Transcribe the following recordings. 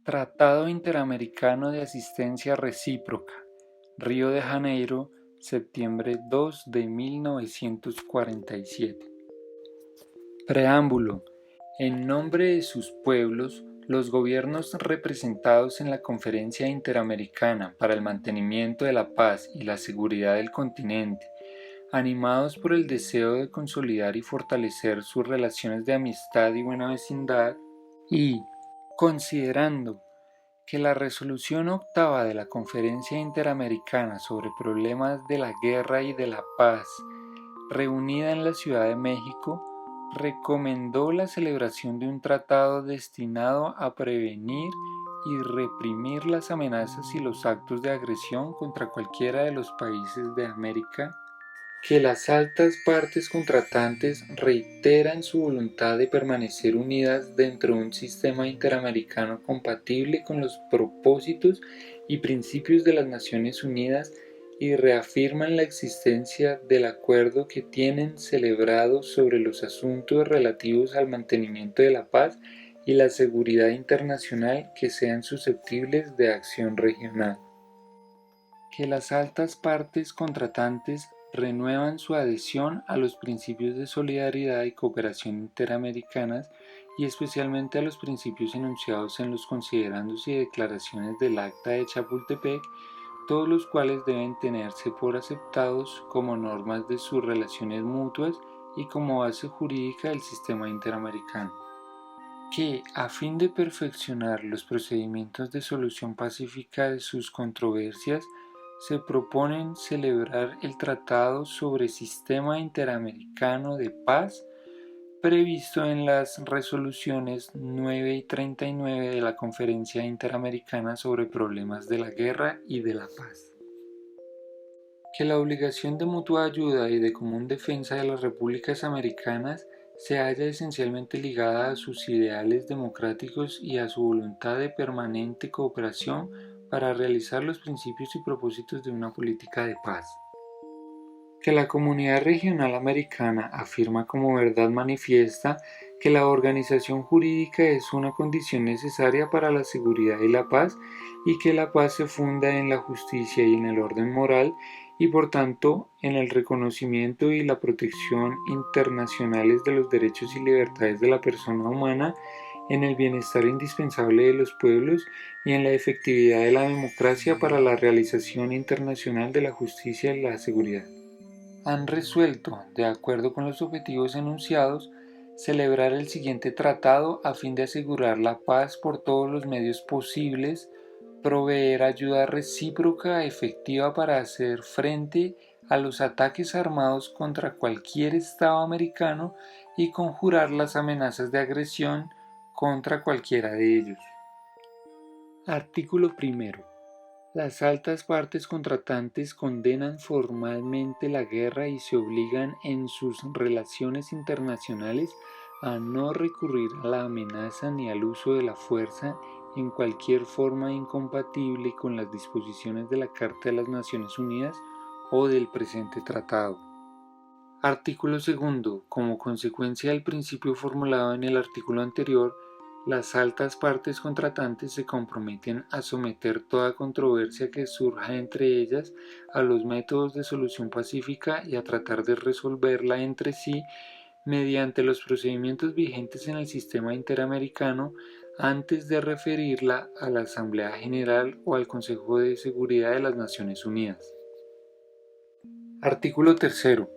Tratado Interamericano de Asistencia Recíproca, Río de Janeiro, septiembre 2 de 1947. Preámbulo. En nombre de sus pueblos, los gobiernos representados en la Conferencia Interamericana para el Mantenimiento de la Paz y la Seguridad del Continente, animados por el deseo de consolidar y fortalecer sus relaciones de amistad y buena vecindad, y considerando que la Resolución Octava de la Conferencia Interamericana sobre Problemas de la Guerra y de la Paz, reunida en la Ciudad de México, recomendó la celebración de un tratado destinado a prevenir y reprimir las amenazas y los actos de agresión contra cualquiera de los países de América, que las altas partes contratantes reiteran su voluntad de permanecer unidas dentro de un sistema interamericano compatible con los propósitos y principios de las Naciones Unidas y reafirman la existencia del acuerdo que tienen celebrado sobre los asuntos relativos al mantenimiento de la paz y la seguridad internacional que sean susceptibles de acción regional. Que las altas partes contratantes renuevan su adhesión a los principios de solidaridad y cooperación interamericanas y especialmente a los principios enunciados en los considerandos y declaraciones del Acta de Chapultepec, todos los cuales deben tenerse por aceptados como normas de sus relaciones mutuas y como base jurídica del sistema interamericano. Que, a fin de perfeccionar los procedimientos de solución pacífica de sus controversias, se proponen celebrar el Tratado sobre Sistema Interamericano de Paz previsto en las resoluciones 9 y 39 de la Conferencia Interamericana sobre Problemas de la Guerra y de la Paz. Que la obligación de mutua ayuda y de común defensa de las repúblicas americanas se halla esencialmente ligada a sus ideales democráticos y a su voluntad de permanente cooperación para realizar los principios y propósitos de una política de paz. Que la comunidad regional americana afirma como verdad manifiesta que la organización jurídica es una condición necesaria para la seguridad y la paz y que la paz se funda en la justicia y en el orden moral y por tanto en el reconocimiento y la protección internacionales de los derechos y libertades de la persona humana, en el bienestar indispensable de los pueblos y en la efectividad de la democracia para la realización internacional de la justicia y la seguridad. Han resuelto, de acuerdo con los objetivos enunciados, celebrar el siguiente tratado a fin de asegurar la paz por todos los medios posibles, proveer ayuda recíproca efectiva para hacer frente a los ataques armados contra cualquier Estado americano y conjurar las amenazas de agresión contra cualquiera de ellos. Artículo primero. Las altas partes contratantes condenan formalmente la guerra y se obligan en sus relaciones internacionales a no recurrir a la amenaza ni al uso de la fuerza en cualquier forma incompatible con las disposiciones de la Carta de las Naciones Unidas o del presente tratado. Artículo segundo. Como consecuencia del principio formulado en el artículo anterior, las altas partes contratantes se comprometen a someter toda controversia que surja entre ellas a los métodos de solución pacífica y a tratar de resolverla entre sí mediante los procedimientos vigentes en el sistema interamericano antes de referirla a la Asamblea General o al Consejo de Seguridad de las Naciones Unidas. Artículo tercero.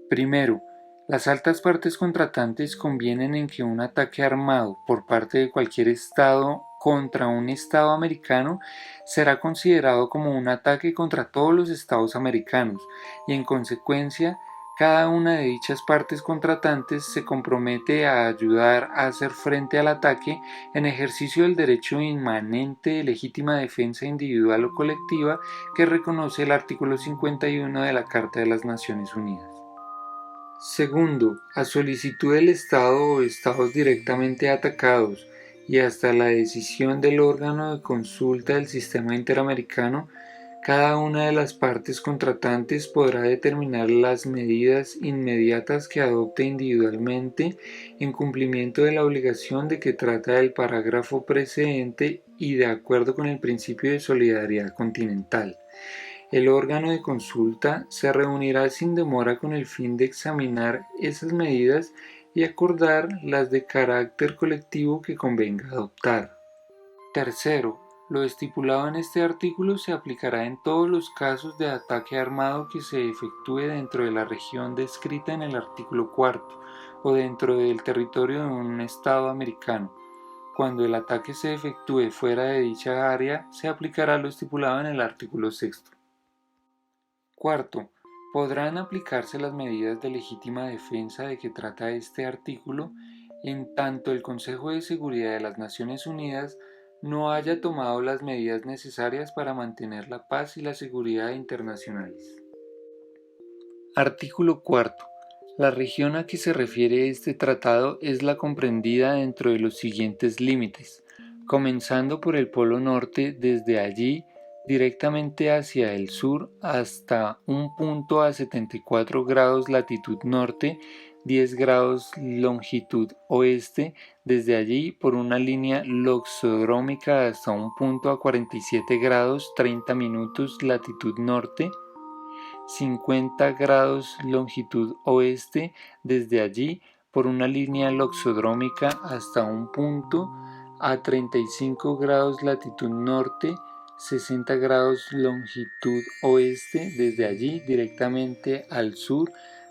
Primero, las altas partes contratantes convienen en que un ataque armado por parte de cualquier Estado contra un Estado americano será considerado como un ataque contra todos los Estados americanos y en consecuencia cada una de dichas partes contratantes se compromete a ayudar a hacer frente al ataque en ejercicio del derecho inmanente de legítima defensa individual o colectiva que reconoce el artículo 51 de la Carta de las Naciones Unidas. Segundo, a solicitud del Estado o Estados directamente atacados y hasta la decisión del órgano de consulta del sistema interamericano, Cada una de las partes contratantes podrá determinar las medidas inmediatas que adopte individualmente en cumplimiento de la obligación de que trata el parágrafo precedente y de acuerdo con el principio de solidaridad continental. El órgano de consulta se reunirá sin demora con el fin de examinar esas medidas y acordar las de carácter colectivo que convenga adoptar. Tercero, lo estipulado en este artículo se aplicará en todos los casos de ataque armado que se efectúe dentro de la región descrita en el artículo cuarto o dentro del territorio de un Estado americano. Cuando el ataque se efectúe fuera de dicha área, se aplicará lo estipulado en el artículo sexto. Cuarto, podrán aplicarse las medidas de legítima defensa de que trata este artículo en tanto el Consejo de Seguridad de las Naciones Unidas no haya tomado las medidas necesarias para mantener la paz y la seguridad internacionales. Artículo cuarto. La región a que se refiere este tratado es la comprendida dentro de los siguientes límites, comenzando por el Polo Norte desde allí directamente hacia el sur hasta un punto a 74 grados latitud norte, 10 grados longitud oeste, desde allí por una línea loxodrómica hasta un punto a 47 grados 30 minutos latitud norte, 50 grados longitud oeste, desde allí por una línea loxodrómica hasta un punto a 35 grados latitud norte, 60 grados longitud oeste, desde allí directamente al sur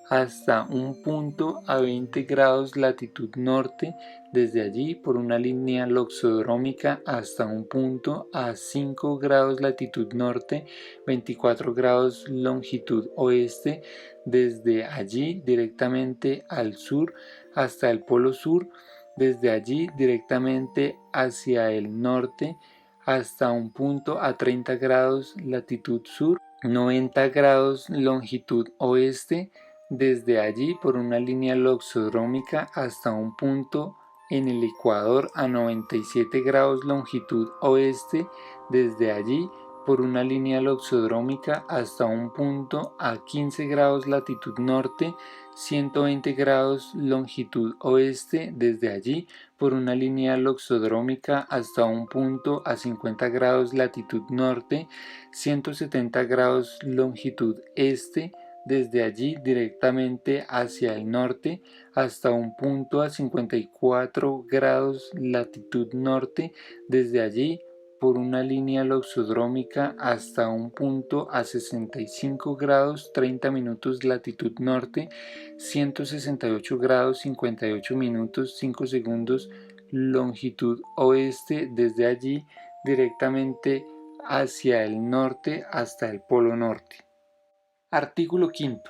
hasta un punto a 20 grados latitud norte, desde allí por una línea loxodrómica hasta un punto a 5 grados latitud norte, 24 grados longitud oeste, desde allí directamente al sur hasta el polo sur, desde allí directamente hacia el norte hasta un punto a 30 grados latitud sur, 90 grados longitud oeste, desde allí por una línea loxodrómica hasta un punto en el ecuador a 97 grados longitud oeste, desde allí por una línea loxodrómica hasta un punto a 15 grados latitud norte, 120 grados longitud oeste, desde allí por una línea loxodrómica hasta un punto a 50 grados latitud norte, 170 grados longitud este, desde allí directamente hacia el norte hasta un punto a 54 grados latitud norte, desde allí por una línea loxodrómica hasta un punto a 65 grados 30 minutos latitud norte, 168 grados 58 minutos 5 segundos longitud oeste, desde allí directamente hacia el norte hasta el polo norte. Artículo 5.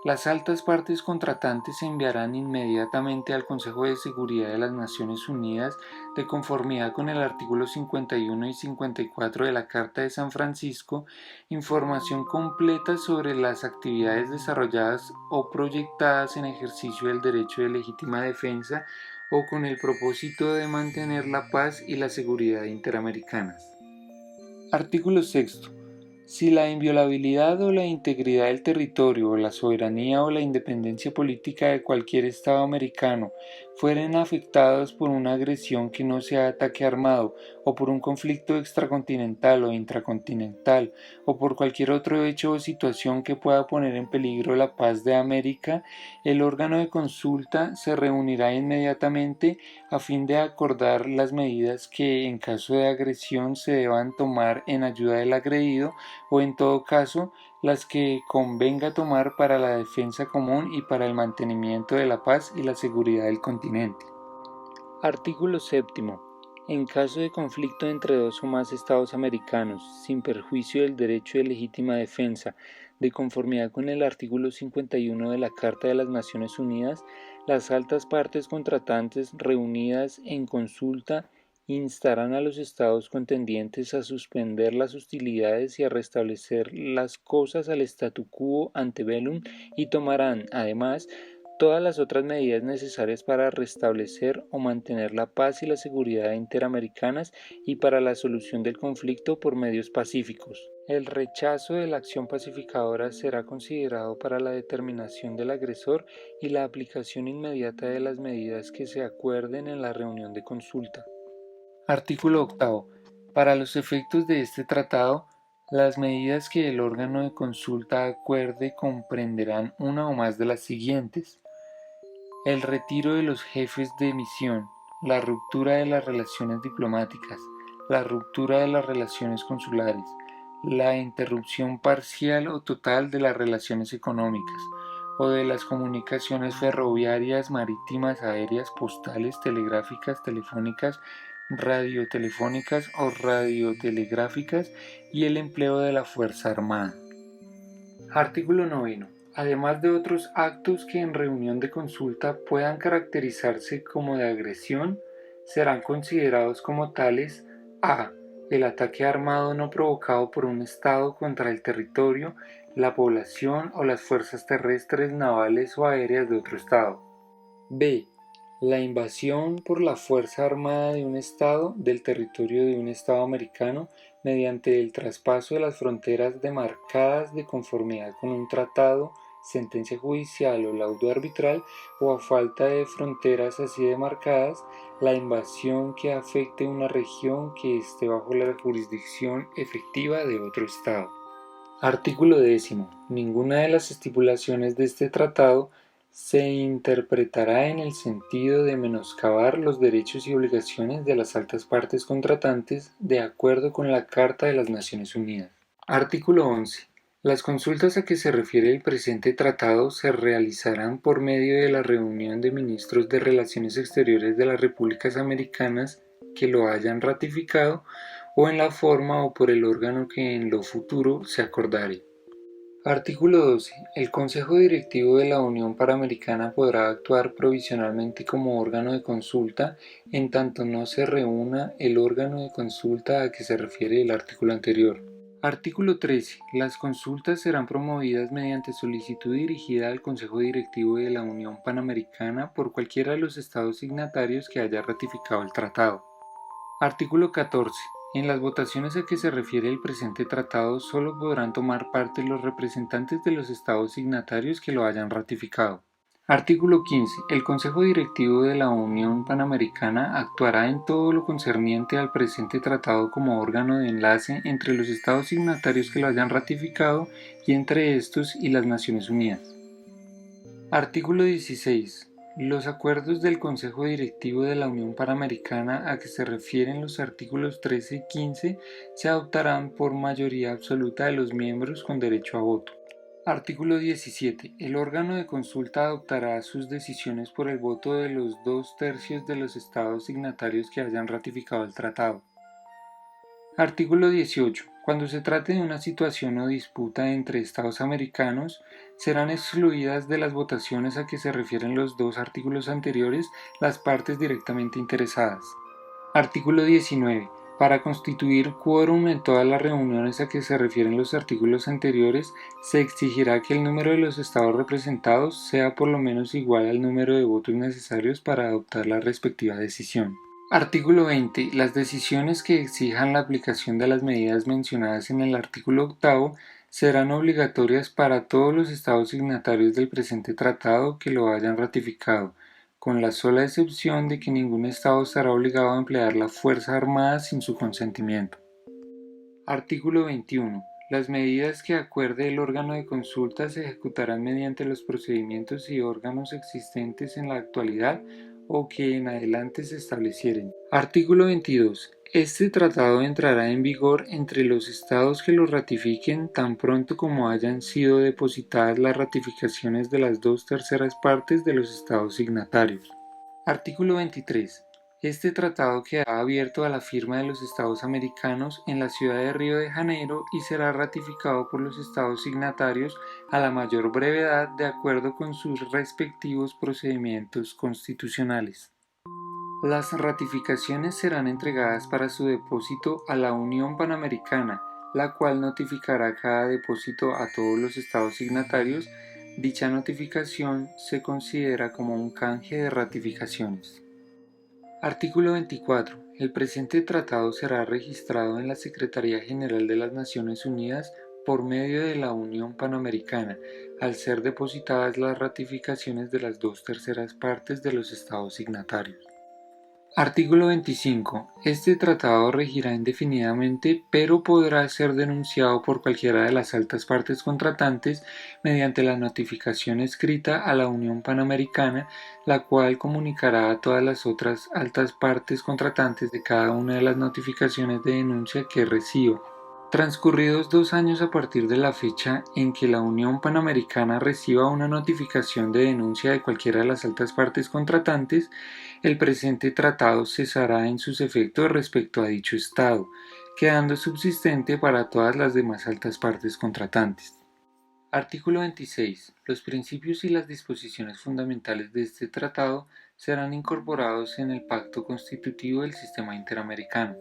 Las altas partes contratantes enviarán inmediatamente al Consejo de Seguridad de las Naciones Unidas, de conformidad con el artículo 51 y 54 de la Carta de San Francisco, información completa sobre las actividades desarrolladas o proyectadas en ejercicio del derecho de legítima defensa o con el propósito de mantener la paz y la seguridad interamericanas. Artículo 6. Si la inviolabilidad o la integridad del territorio o la soberanía o la independencia política de cualquier Estado americano fueren afectados por una agresión que no sea ataque armado o por un conflicto extracontinental o intracontinental o por cualquier otro hecho o situación que pueda poner en peligro la paz de América, el órgano de consulta se reunirá inmediatamente a fin de acordar las medidas que en caso de agresión se deban tomar en ayuda del agredido o en todo caso las que convenga tomar para la defensa común y para el mantenimiento de la paz y la seguridad del continente. Artículo 7. En caso de conflicto entre dos o más Estados americanos, sin perjuicio del derecho de legítima defensa, de conformidad con el artículo 51 de la Carta de las Naciones Unidas, las altas partes contratantes reunidas en consulta instarán a los estados contendientes a suspender las hostilidades y a restablecer las cosas al statu quo ante bellum y tomarán, además, todas las otras medidas necesarias para restablecer o mantener la paz y la seguridad interamericanas y para la solución del conflicto por medios pacíficos. El rechazo de la acción pacificadora será considerado para la determinación del agresor y la aplicación inmediata de las medidas que se acuerden en la reunión de consulta. Artículo 8. Para los efectos de este tratado, las medidas que el órgano de consulta acuerde comprenderán una o más de las siguientes: el retiro de los jefes de misión, la ruptura de las relaciones diplomáticas, la ruptura de las relaciones consulares, la interrupción parcial o total de las relaciones económicas o de las comunicaciones ferroviarias, marítimas, aéreas, postales, telegráficas, telefónicas, radiotelefónicas o radiotelegráficas y el empleo de la Fuerza Armada. Artículo 9. Además de otros actos que en reunión de consulta puedan caracterizarse como de agresión, serán considerados como tales: a. El ataque armado no provocado por un Estado contra el territorio, la población o las fuerzas terrestres, navales o aéreas de otro Estado. b. La invasión por la Fuerza Armada de un Estado del territorio de un Estado americano mediante el traspaso de las fronteras demarcadas de conformidad con un tratado, sentencia judicial o laudo arbitral, o a falta de fronteras así demarcadas, la invasión que afecte una región que esté bajo la jurisdicción efectiva de otro Estado. Artículo 10. Ninguna de las estipulaciones de este tratado se interpretará en el sentido de menoscabar los derechos y obligaciones de las altas partes contratantes de acuerdo con la Carta de las Naciones Unidas. Artículo 11. Las consultas a que se refiere el presente tratado se realizarán por medio de la reunión de ministros de Relaciones Exteriores de las Repúblicas Americanas que lo hayan ratificado o en la forma o por el órgano que en lo futuro se acordare. Artículo 12. El Consejo Directivo de la Unión Panamericana podrá actuar provisionalmente como órgano de consulta en tanto no se reúna el órgano de consulta a que se refiere el artículo anterior. Artículo 13. Las consultas serán promovidas mediante solicitud dirigida al Consejo Directivo de la Unión Panamericana por cualquiera de los estados signatarios que haya ratificado el tratado. Artículo 14. En las votaciones a que se refiere el presente tratado solo podrán tomar parte los representantes de los estados signatarios que lo hayan ratificado. Artículo 15. El Consejo Directivo de la Unión Panamericana actuará en todo lo concerniente al presente tratado como órgano de enlace entre los estados signatarios que lo hayan ratificado y entre estos y las Naciones Unidas. Artículo 16. Los acuerdos del Consejo Directivo de la Unión Panamericana a que se refieren los artículos 13 y 15 se adoptarán por mayoría absoluta de los miembros con derecho a voto. Artículo 17. El órgano de consulta adoptará sus decisiones por el voto de los 2/3 de los estados signatarios que hayan ratificado el tratado. Artículo 18. Cuando se trate de una situación o disputa entre Estados americanos, serán excluidas de las votaciones a que se refieren los dos artículos anteriores las partes directamente interesadas. Artículo 19. Para constituir quórum en todas las reuniones a que se refieren los artículos anteriores, se exigirá que el número de los estados representados sea por lo menos igual al número de votos necesarios para adoptar la respectiva decisión. Artículo 20. Las decisiones que exijan la aplicación de las medidas mencionadas en el artículo 8 serán obligatorias para todos los estados signatarios del presente tratado que lo hayan ratificado, con la sola excepción de que ningún estado estará obligado a emplear la fuerza armada sin su consentimiento. Artículo 21. Las medidas que acuerde el órgano de consulta se ejecutarán mediante los procedimientos y órganos existentes en la actualidad o que en adelante se establecieren. Artículo 22. Este tratado entrará en vigor entre los estados que lo ratifiquen tan pronto como hayan sido depositadas las ratificaciones de las 2/3 partes de los estados signatarios. Artículo 23. Este tratado quedará abierto a la firma de los Estados americanos en la ciudad de Río de Janeiro y será ratificado por los Estados signatarios a la mayor brevedad de acuerdo con sus respectivos procedimientos constitucionales. Las ratificaciones serán entregadas para su depósito a la Unión Panamericana, la cual notificará cada depósito a todos los Estados signatarios. Dicha notificación se considera como un canje de ratificaciones. Artículo 24. El presente tratado será registrado en la Secretaría General de las Naciones Unidas por medio de la Unión Panamericana, al ser depositadas las ratificaciones de las dos terceras partes de los Estados signatarios. Artículo 25. Este tratado regirá indefinidamente, pero podrá ser denunciado por cualquiera de las altas partes contratantes mediante la notificación escrita a la Unión Panamericana, la cual comunicará a todas las otras altas partes contratantes de cada una de las notificaciones de denuncia que reciba. Transcurridos 2 años a partir de la fecha en que la Unión Panamericana reciba una notificación de denuncia de cualquiera de las altas partes contratantes, el presente tratado cesará en sus efectos respecto a dicho Estado, quedando subsistente para todas las demás altas partes contratantes. Artículo 26. Los principios y las disposiciones fundamentales de este tratado serán incorporados en el Pacto Constitutivo del Sistema Interamericano.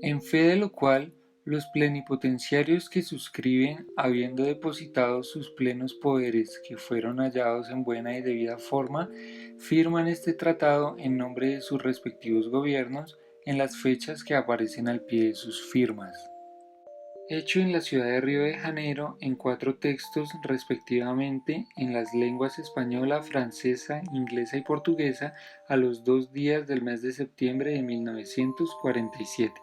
En fe de lo cual, los plenipotenciarios que suscriben, habiendo depositado sus plenos poderes que fueron hallados en buena y debida forma, firman este tratado en nombre de sus respectivos gobiernos en las fechas que aparecen al pie de sus firmas. Hecho en la ciudad de Río de Janeiro en 4 textos respectivamente en las lenguas española, francesa, inglesa y portuguesa a los 2 días del mes de septiembre de 1947.